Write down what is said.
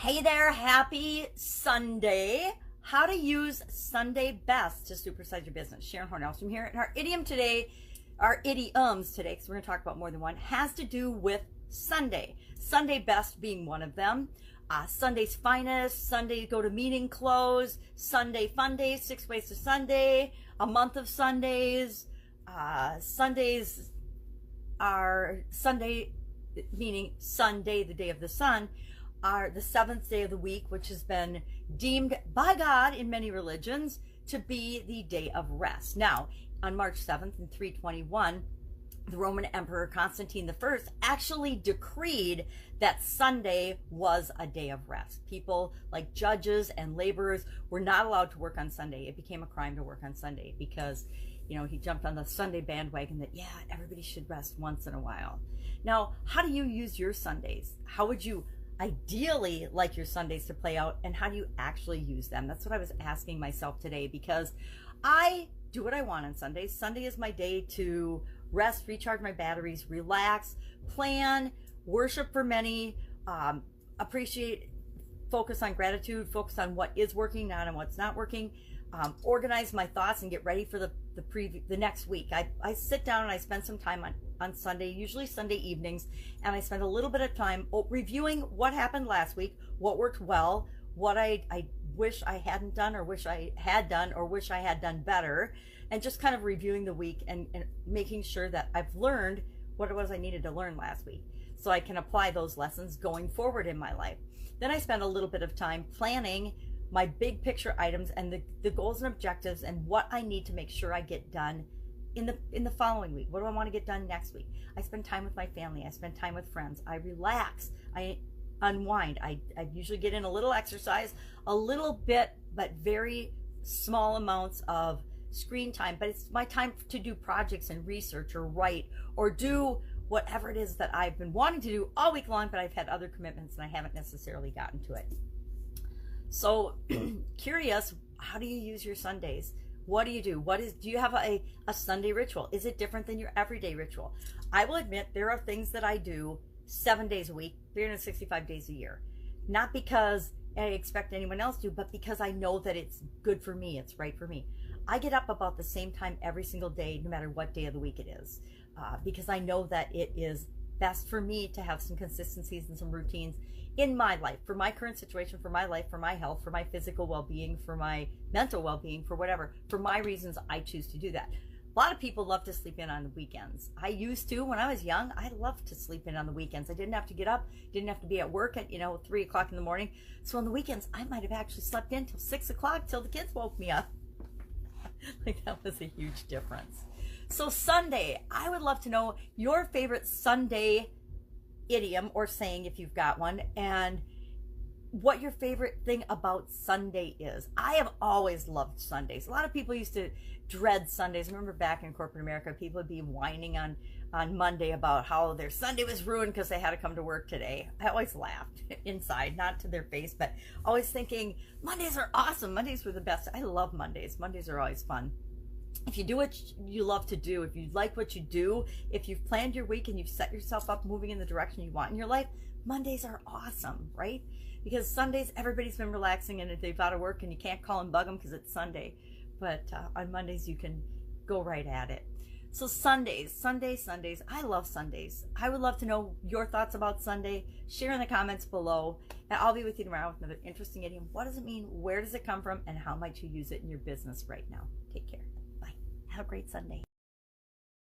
Hey there, happy Sunday. How to use Sunday best to supersize your business. Sharon Horne-Ellstrom here. And our idioms today, because we're going to talk about more than one, has to do with Sunday. Sunday best being one of them. Sunday's finest, Sunday go to meeting close, Sunday fun day, 6 ways to Sunday, a month of Sundays. Sundays are Sunday, meaning Sunday, the day of the sun, are the seventh day of the week, which has been deemed by God in many religions to be the day of rest. Now, on March 7th in 321, the Roman Emperor Constantine I actually decreed that Sunday was a day of rest. People like judges and laborers were not allowed to work on Sunday. It became a crime to work on Sunday because, you know, he jumped on the Sunday bandwagon that, yeah, everybody should rest once in a while. Now, how do you use your Sundays? How would you ideally like your Sundays to play out, and how do you actually use them? That's what I was asking myself today, because I do what I want on Sundays. Sunday is my day to rest, recharge my batteries, relax, plan, worship for many, appreciate, focus on gratitude, focus on what is working, not on what's not working, organize my thoughts and get ready for the next week. I sit down and I spend some time on Sunday, usually Sunday evenings, and I spend a little bit of time reviewing what happened last week, what worked well, what I wish I hadn't done, or wish I had done, or wish I had done better, and just kind of reviewing the week and making sure that I've learned what it was I needed to learn last week so I can apply those lessons going forward in my life. Then I spend a little bit of time planning my big picture items and the goals and objectives and what I need to make sure I get done in the following week. What do I want to get done next week? I spend time with my family. I spend time with friends. I relax. I unwind. I usually get in a little exercise, a little bit, but very small amounts of screen time. But it's my time to do projects and research or write or do whatever it is that I've been wanting to do all week long, but I've had other commitments and I haven't necessarily gotten to it. So curious, how do you use your Sundays? What do you do? Do you have a Sunday ritual? Is it different than your everyday ritual? I will admit there are things that I do 7 days a week, 365 days a year. Not because I expect anyone else to, but because I know that it's good for me, it's right for me. I get up about the same time every single day, no matter what day of the week it is, because I know that it is best for me to have some consistencies and some routines in my life, for my current situation, for my life, for my health, for my physical well-being, for my mental well-being, for whatever, for my reasons, I choose to do that. A lot of people love to sleep in on the weekends. I used to, when I was young, I loved to sleep in on the weekends. I didn't have to get up, didn't have to be at work at, 3 o'clock in the morning. So on the weekends, I might have actually slept in till 6 o'clock, till the kids woke me up. Like, that was a huge difference. So Sunday, I would love to know your favorite Sunday idiom or saying, if you've got one, and what your favorite thing about Sunday is. I have always loved Sundays. A lot of people used to dread Sundays. I remember back in corporate America, people would be whining on Monday about how their Sunday was ruined because they had to come to work today. I always laughed inside, not to their face, but always thinking, Mondays are awesome. Mondays were the best. I love Mondays. Mondays are always fun. If you do what you love to do, if you like what you do, if you've planned your week and you've set yourself up moving in the direction you want in your life, Mondays are awesome, right? Because Sundays, everybody's been relaxing and they've out of work and you can't call and bug them because it's Sunday. But on Mondays, you can go right at it. So Sundays, I love Sundays. I would love to know your thoughts about Sunday. Share in the comments below. And I'll be with you tomorrow with another interesting idiom. What does it mean? Where does it come from? And how might you use it in your business right now? Take care. Bye. Have a great Sunday.